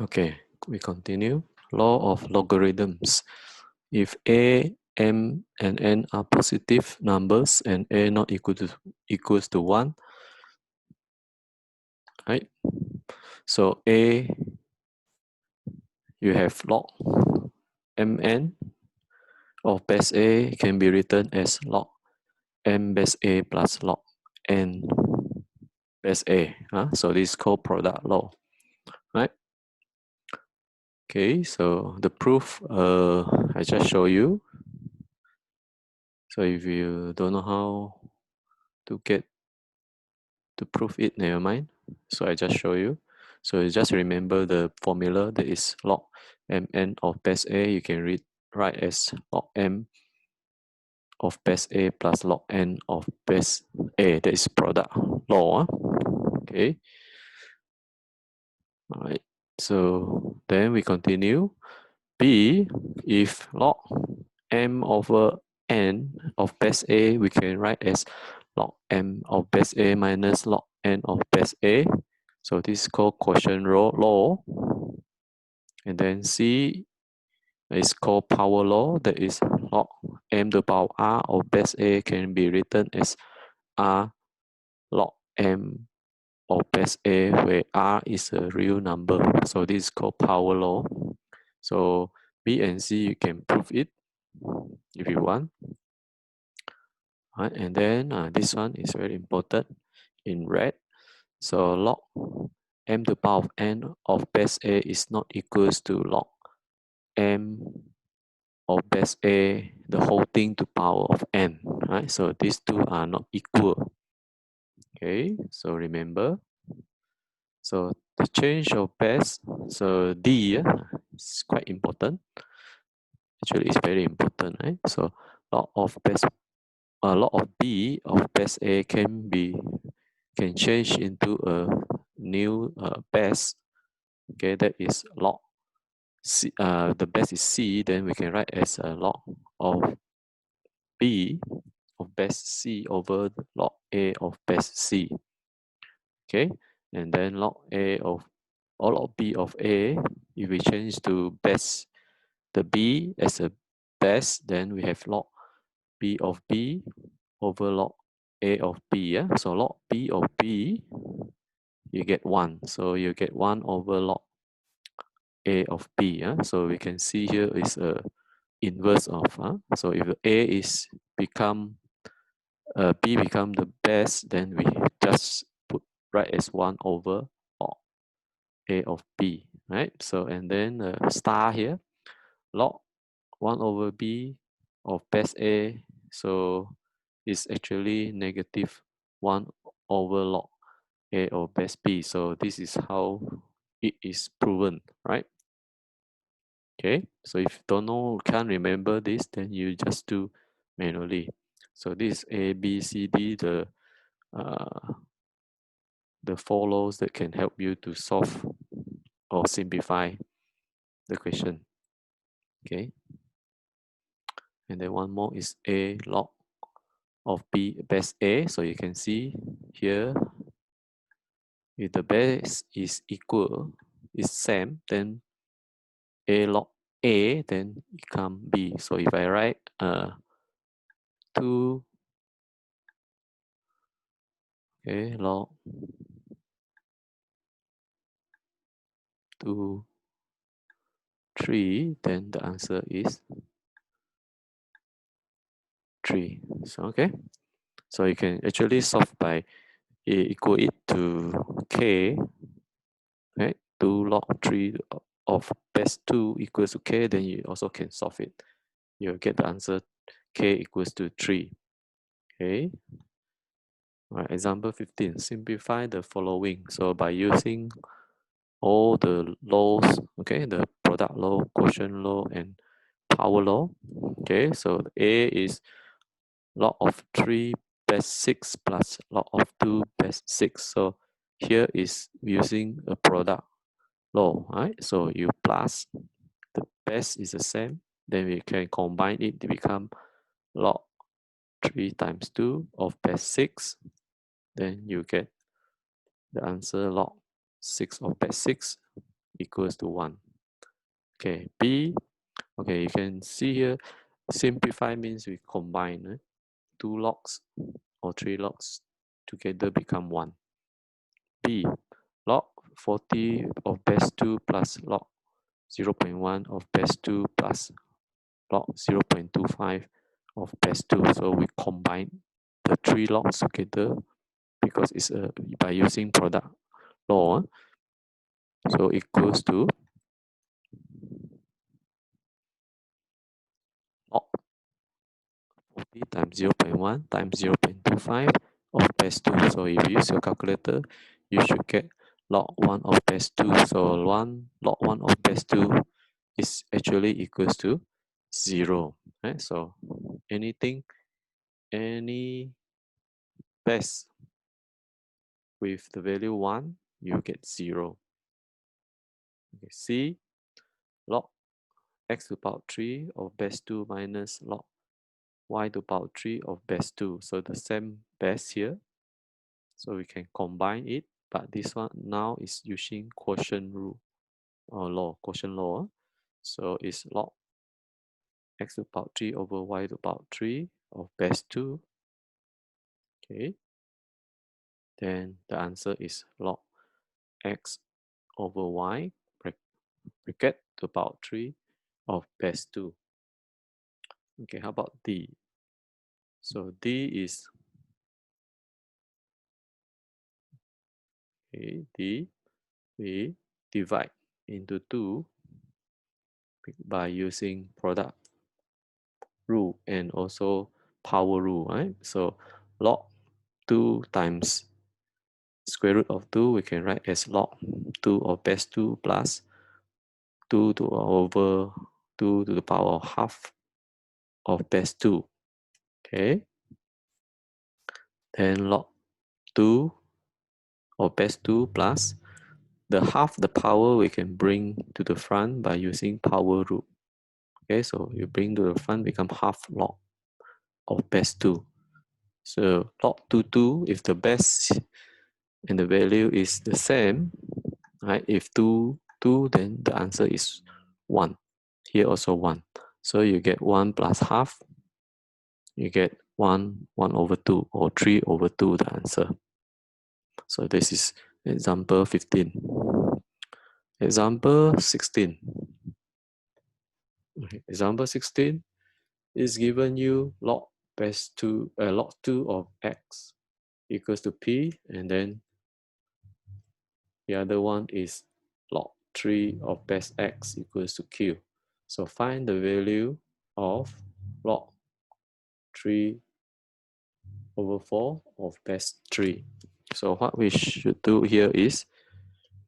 Okay, we continue. Law of logarithms. If a, m, and n are positive numbers and a not equals to 1, right? So a, you have log mn of base a can be written as log m base a plus log n base a. So this is called product law, right? Okay, so the proof I just show you. So if you don't know how to get to prove it, never mind. So I just show you. So you just remember the formula that is log mn of base a. You can write as log m of base a plus log n of base a. That is product law. Okay. All right. So then we continue. B, if log m over n of base a, we can write as log m of base a minus log n of base a. So this is called quotient law. And then C is called power law. That is log m to the power r of base a can be written as r log m of base a, where r is a real number. So this is called power law. So B and C, you can prove it if you want. Right, and then this one is very important in red. So log m to the power of n of base a is not equals to log m of base a, the whole thing to power of n. Right, so these two are not equal. Okay, so remember. So the change of base, so D is quite important. Actually, it's very important, right? So log of base, log of B of base A can change into a new base. Okay, that is log C. The base is C. Then we can write as a log of B of base C over log A of base C. Okay, and then log A of all of B of A, if we change to base the B as a base, then we have log B of B over log A of B. Yeah? So log B of B, you get 1. So you get 1 over log A of B. Yeah? So we can see here is a inverse of. So if A is B become the best, then we just write as 1 over log A of B, right? So and then star here, log 1 over B of base A, so it's actually negative 1 over log A of base B. So this is how it is proven, right? Okay, so if you don't know, can't remember this, then you just do manually. So this is A, B, C, D, the 4 laws that can help you to solve or simplify the question. Okay, and then one more is A log of B base A. So you can see here, if the base is equal, is same, then A log A, then become B. So if I write 2 log 2 3, then the answer is 3. So okay, so you can actually solve by equal it to K, right? 2 log 3 of base 2 equals to K, then you also can solve it. You'll get the answer K equals to 3. Okay. All right, example 15. Simplify the following. So by using all the laws, okay, the product law, quotient law, and power law. Okay, so A is log of 3 base 6 plus log of 2 base 6. So here is using a product law, right? So you plus the base is the same, then we can combine it to become log 3 times 2 of base 6. Then you get the answer log 6 of base 6 equals to 1. Okay, B, okay, you can see here, simplify means we combine 2 logs or 3 logs together become 1. B, log 40 of base 2 plus log 0.1 of base 2 plus log 0.25 of base 2. So we combine the 3 logs together because it's by using product law. So equals to log 40 times 0.1 times 0.25 of base 2. So if you use your calculator, you should get log 1 of base 2. So log 1 of base 2 is actually equals to 0. Right? So any base with the value 1, you get 0. Okay, C, log x to the power 3 of base 2 minus log y to the power 3 of base 2. So the same base here. So we can combine it, but this one now is using quotient rule or law, quotient law. So it's log x to the power 3 over y to the power 3 of base 2. Okay. Then the answer is log x over y bracket to the power 3 of base 2. Okay, how about D? So D is D, we divide into 2 by using product rule and also power rule, right? So log 2 times square root of 2, we can write as log 2 of base 2 plus 2 to over 2 to the power of half of base 2. Okay. Then log 2 of base 2 plus the half the power we can bring to the front by using power rule. Okay, so you bring to the front become half log of base 2. So log 2, if the base and the value is the same, right? If 2, then the answer is 1. Here also 1. So you get 1 plus half, you get 1 over 2 or 3 over 2 the answer. So this is example 15. Example 16. Okay. Example 16 is given you log base 2, log 2 of x equals to p, and then the other one is log 3 of base x equals to q. So find the value of log 3 over 4 of base 3. So what we should do here is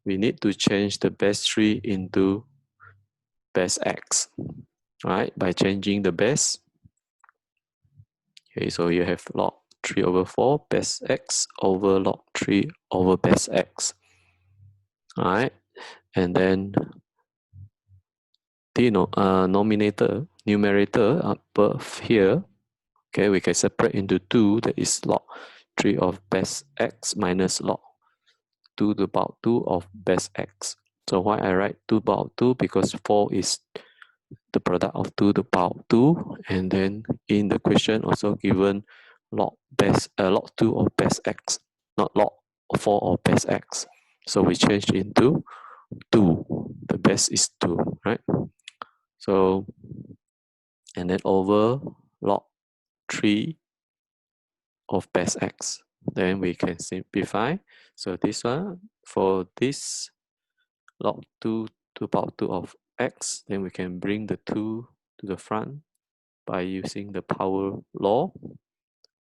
we need to change the base 3 into base x, right? By changing the base. Okay, so you have log 3 over 4 base x over log 3 over base x. All right, and then the numerator above here, okay, we can separate into 2, that is log 3 of base x minus log 2 to the power 2 of base x. So why I write 2 to the power 2? Because 4 is the product of 2 to the power 2, and then in the question also given log 2 of base x, not log 4 of base x. So we change into 2. The base is 2, right? So, and then over log 3 of base x. Then we can simplify. So this one, for this log 2 to the power 2 of x, then we can bring the 2 to the front by using the power law.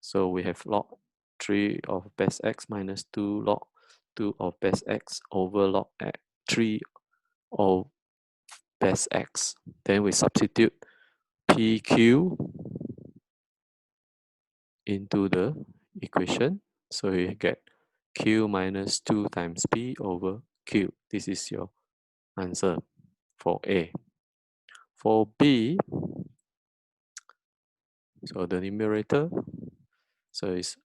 So we have log 3 of base x minus 2 log 2 of base x over log 3 of base x. Then we substitute PQ into the equation. So you get Q minus 2 times P over Q. This is your answer for A. For B, so the numerator, so it's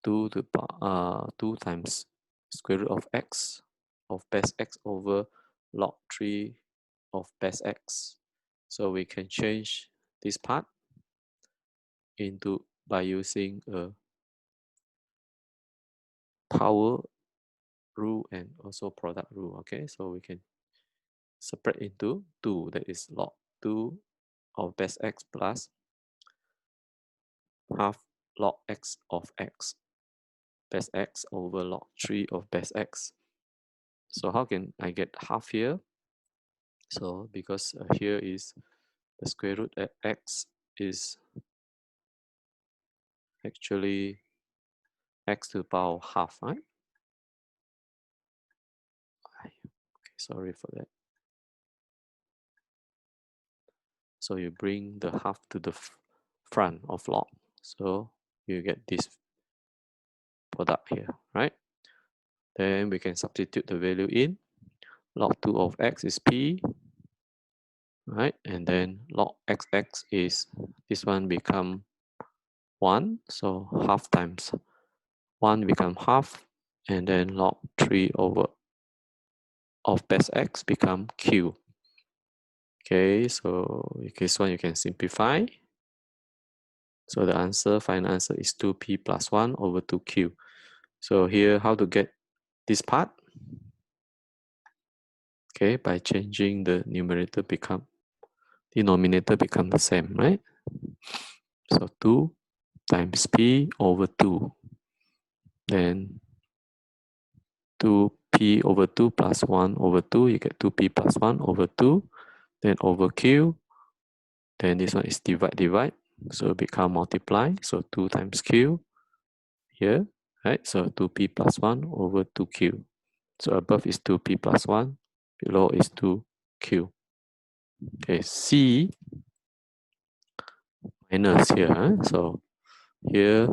2 times square root of x of base x over log 3 of base x. So we can change this part into by using a power rule and also product rule. Okay, so we can separate into 2, that is log 2 of base x plus half log x of x base x over log 3 of base x. So how can I get half here? So because here is the square root at x is actually x to the power half, right? Okay, sorry for that. So you bring the half to the front of log. So you get this product here, right? Then we can substitute the value in. Log 2 of x is p, right? And then log xx is, this one become 1. So half times 1 become half. And then log 3 over of base x become q. Okay, so this one you can simplify. So the answer, final answer is 2p plus 1 over 2q. So here, how to get this part? Okay, by changing the numerator become, denominator become the same, right? So 2 times p over 2. Then 2p over 2 plus 1 over 2, you get 2p plus 1 over 2. Then over q, then this one is divide. So become multiply. So 2 times q here, right? So 2p plus 1 over 2q. So above is 2p plus 1, below is 2q. Okay, c minus here. So here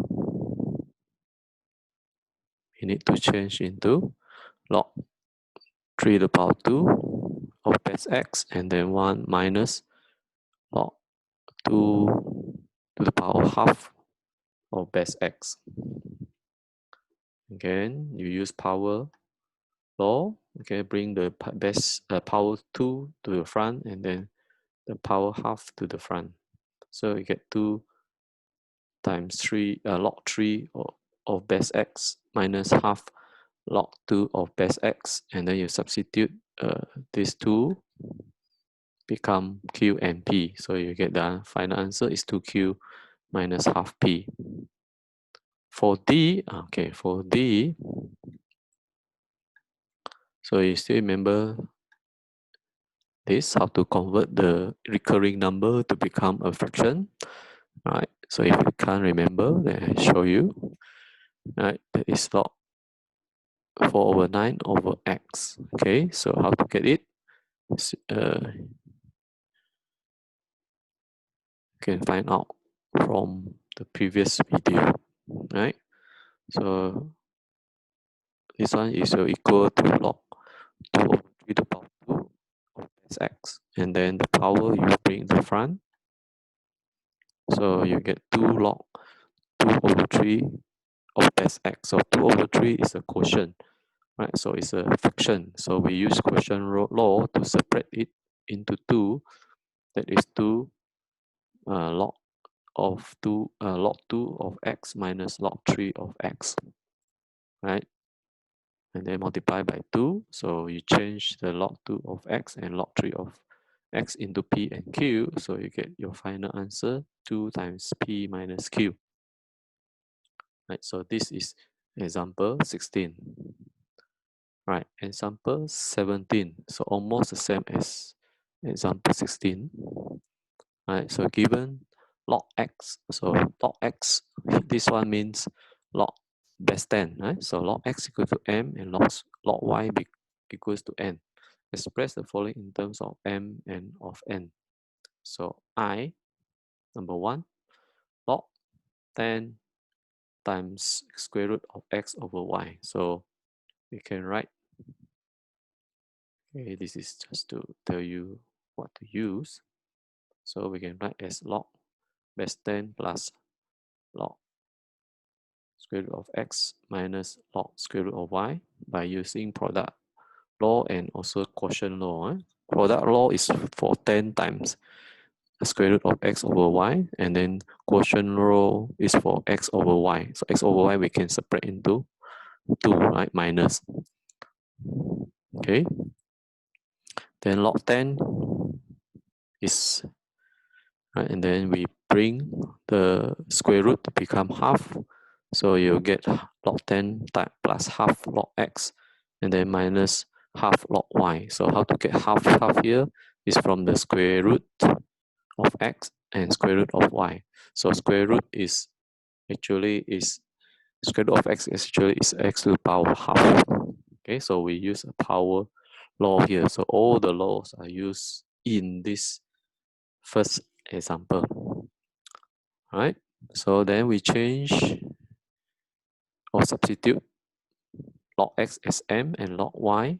we need to change into log 3 to the power 2 of base x, and then 1 minus log 2 to the power half of base x. Again, you use power law. Okay, bring the base power 2 to the front, and then the power half to the front. So you get 2 times 3 log 3 of base x minus half log 2 of base x, and then you substitute these two become q and p. So you get the final answer is 2q minus half p. For D, okay, for D, so you still remember this, how to convert the recurring number to become a fraction, right? So if you can't remember, then I show you, right? That is log 4 over 9 over x. Okay, so how to get it? You can find out from the previous video, right? So this one is equal to log 2 over 3 to the power 2 of base x, and then the power you bring in the front. So you get 2 log 2 over 3 of base x. So 2 over 3 is a quotient, right? So it's a fraction. So we use quotient law to separate it into 2. That is 2 log of 2 log 2 of x minus log 3 of x, right? And then multiply by 2. So you change the log 2 of x and log 3 of x into p and q. So you get your final answer 2 times p minus q. Right, so this is example 16. Right, example 17. So almost the same as example 16. Right, so given log x, so log x, this one means log base 10, right? So log x equal to m and log y equals to n. Express the following in terms of m and of n. So I, number 1, log 10 times square root of x over y. So we can write, okay, this is just to tell you what to use. So we can write as log base 10 plus log square root of x minus log square root of y by using product law and also quotient law. Product law is for 10 times square root of x over y, and then quotient law is for x over y. So x over y we can separate into 2, right? Minus. Okay. Then log 10 is, right, and then we bring the square root to become half. So you get log 10 plus half log x, and then minus half log y. So how to get half here is from the square root of x and square root of y. So square root is square root of x is x to the power half. Okay, so we use a power law here. So all the laws are used in this first example. Right? So then we change or substitute log x as m and log y.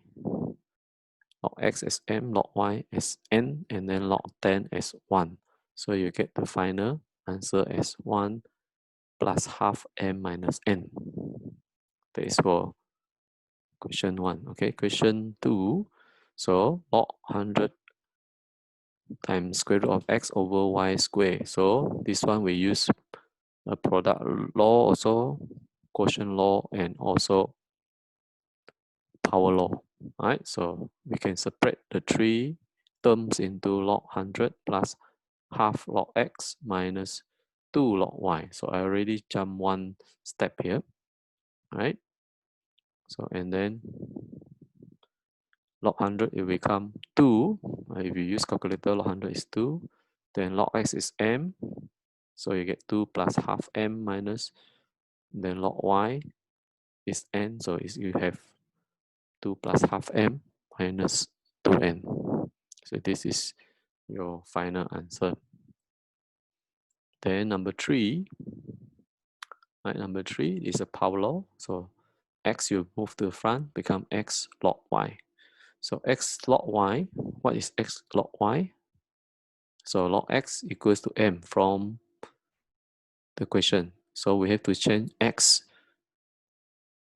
Log x as m, log y as n, and then log 10 as 1. So you get the final answer as 1 plus half m minus n. That is for question 1. Okay, question 2. So log 100 times square root of x over y squared. So this one we use a product law also, quotient law, and also power law. Right? So we can separate the three terms into log 100 plus half log x minus 2 log y. So I already jumped one step here. Right? So and then log 100 it will become 2. If you use calculator, log 100 is 2. Then log x is m. So you get 2 plus half m minus, then log y is n. So you have 2 plus half m minus 2n. So this is your final answer. Then number 3, right? Number 3 is a power law. So x you move to the front, become x log y. So x log y, what is x log y? So log x equals to m from the question. So we have to change x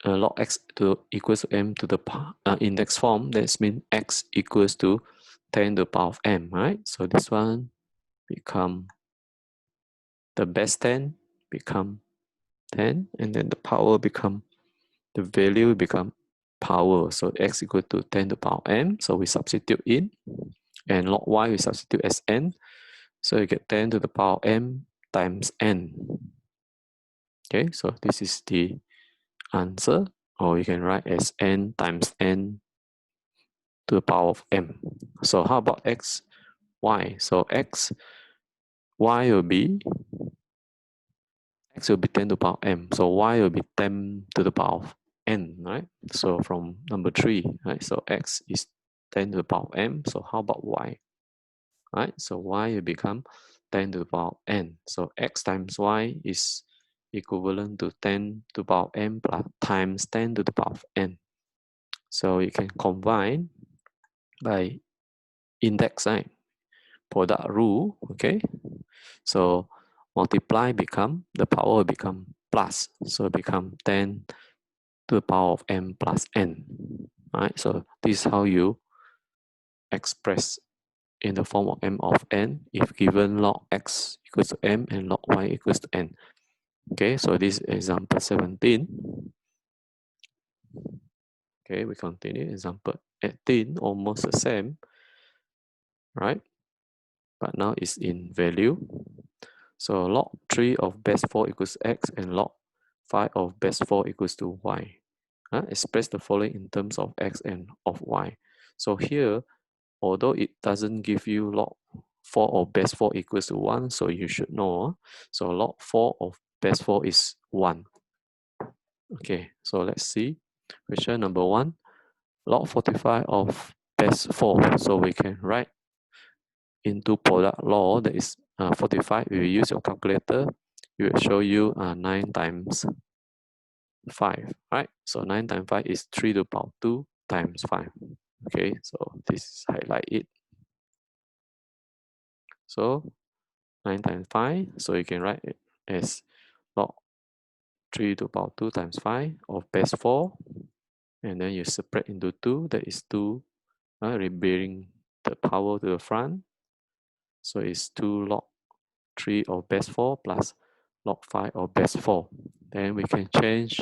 log x to equals to m to the index form. That means x equals to 10 to the power of m, right? So this one become the base 10 become 10, and then the power become, the value become power. So x equal to 10 to the power m. So we substitute in, and log y we substitute as n. So you get 10 to the power m times n. Okay, so this is the answer, or you can write as n times n to the power of m. So how about x, y? So y will be, x will be 10 to the power m. So y will be 10 to the power of n, right? So from number 3, right? So x is 10 to the power of m. So how about y? Right? So y will become 10 to the power of n. So x times y is equivalent to 10 to the power of m plus times 10 to the power of n. So you can combine by index sign, product rule, okay? So multiply become, the power will become plus. So it become 10 to the power of m plus n. Right? So this is how you express in the form of m of n if given log x equals to m and log y equals to n. Okay, so this is example 17. Okay, we continue. Example 18, almost the same, right? But now it's in value. So log 3 of base 4 equals x and log 5 of base 4 equals to y. Express the following in terms of x and of y. So here, although it doesn't give you log 4 of base 4 equals to 1, so you should know. So log 4 of base 4 is 1. Okay, so let's see. Question number 1, log 45 of base 4. So we can write into product law, that is 45. If you use your calculator, it will show you 9 times 5, right? So 9 times 5 is 3 to the power 2 times 5. Okay, so this is highlight it. So 9 times 5, so you can write it as log 3 to the power 2 times 5 of base 4 and then you separate into 2, that is 2, bring the power to the front. So it's 2 log 3 of base 4 plus log 5 of base 4. Then we can change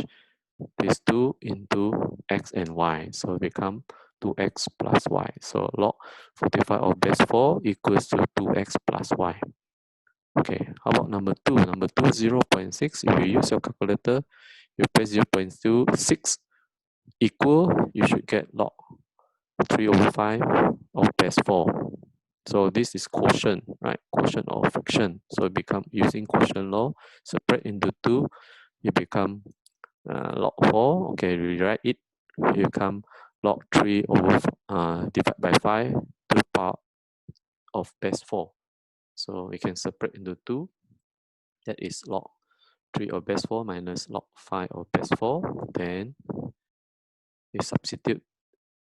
these 2 into x and y. So it become 2x plus y. So log 45 of base 4 equals to 2x plus y. Okay, how about number 2? Number 2, 0.6. If you use your calculator, you press 0.26 equal, you should get log 3 over 5 of base 4. So this is quotient, right? Quotient or fraction. So it become using quotient law, separate into 2, you become log 4. Okay, rewrite it. You become log 3 over divide by 5 to the power of base 4. So we can separate into 2. That is log 3 of base 4 minus log 5 of base 4. Then you substitute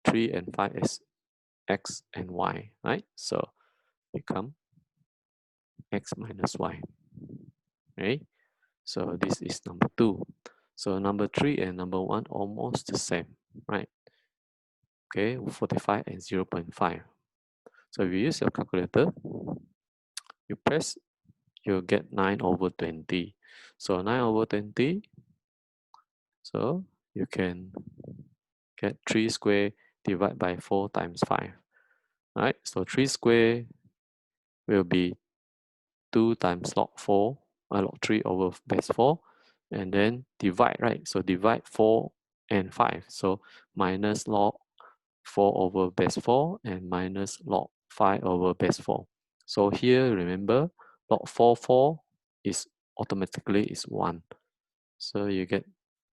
3 and 5 as x and y, right? So become x minus y, right? So this is number 2. So number 3 and number 1 almost the same, right? Okay, 45 and 0.5. So if you use your calculator, you press, you'll get 9 over 20. So 9 over 20, so you can get 3 square divided by 4 times 5. Right? So 3 square will be 2 times log 4, log 3 over base 4, and then divide, right? So divide 4 and 5. So minus log 4 over base 4 and minus log 5 over base 4. So here, remember, log 4 is automatically is 1. So you get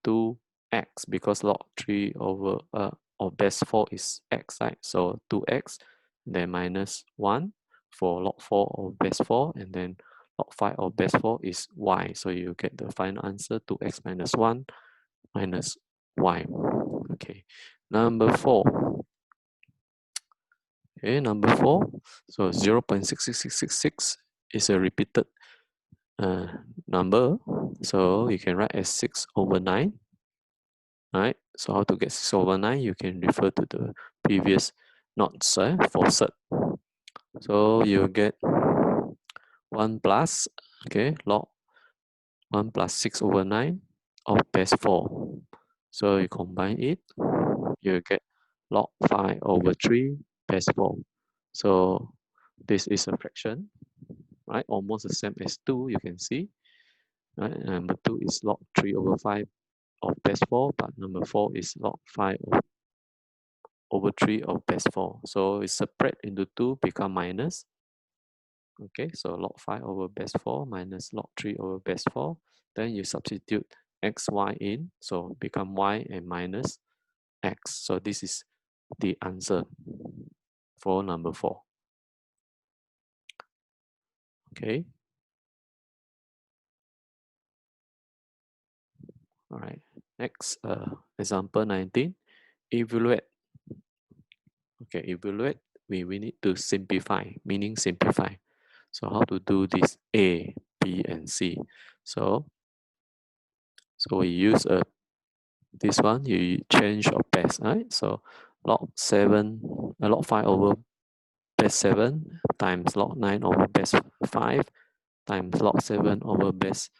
2x because log 3 over of base 4 is x, right? So 2x, then minus 1 for log 4 of base 4, and then log 5 of base 4 is y. So you get the final answer 2x minus 1 minus y. Okay, number 4. Okay, number 4. So 0.66666 is a repeated number. So you can write as 6 over 9. Right? So how to get 6 over 9? You can refer to the previous notes for cert. So you get 1 plus, okay, log 1 plus 6 over 9 of base 4. So you combine it, you get log 5 over 3 base 4. So this is a fraction, right? Almost the same as 2, you can see. Right? Number 2 is log 3 over 5 of base 4, but number 4 is log 5 over 3 of base 4. So it's separate into 2, become minus. Okay, so log 5 over base 4 minus log 3 over base 4. Then you substitute x, y in, so become y and minus x. So this is the answer for number 4. Okay. All right. Next, example 19. Evaluate. Okay, evaluate. We need to simplify, meaning simplify. So how to do this A, B, and C? So we use this one, you change your base, right? So log 5 over base 7 times log 9 over base 5 times log 7 over base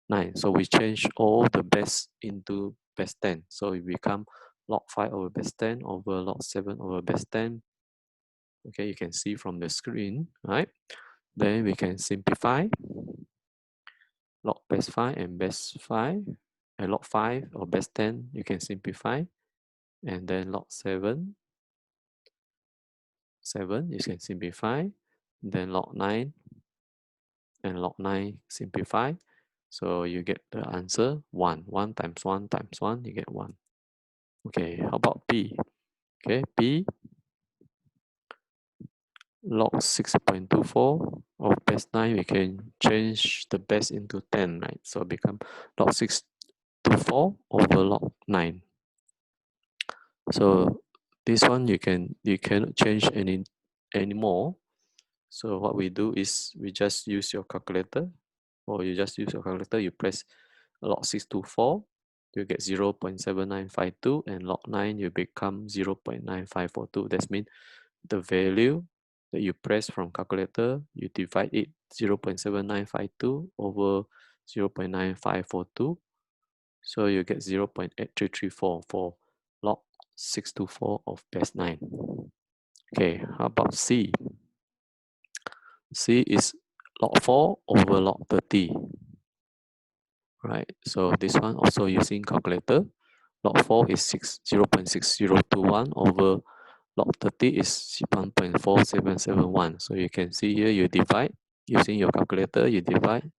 9. So we change all the base into base 10. So it become log 5 over base 10 over log 7 over base 10. Okay, you can see from the screen, right? Then we can simplify log base 5 and base 5, and log 5 or base 10, you can simplify, and then log 7 you can simplify, then log 9 and log 9 simplify. So you get the answer 1. 1 times 1 times 1, you get 1. Okay, how about B? Okay, B, log 6.24 of base 9, we can change the base into 10, right? So become log 624 over log 9. So this one you cannot change anymore. So what we do is we just use your calculator, or you just use your calculator, you press log 624, you get 0.7952, and log 9 you become 0.9542. That means the value that you press from calculator, you divide it 0.7952 over 0.9542, so you get 0.8334 for log 624 of base 9. Okay, how about C? C is log 4 over log 30. Right, so this one also using calculator. Log 4 is 0.6021 over log 30 is 1.4771. So you can see here, you divide using your calculator, you divide,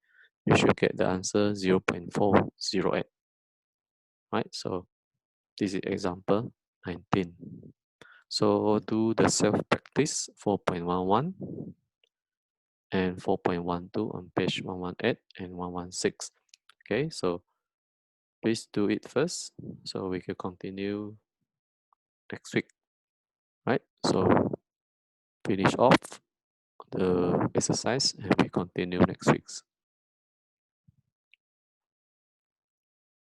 you should get the answer 0.408. Right, so this is example 19. So do the self-practice 4.11 and 4.12 on page 118 and 116. Okay, so please do it first so we can continue next week. Right, so finish off the exercise and we continue next week.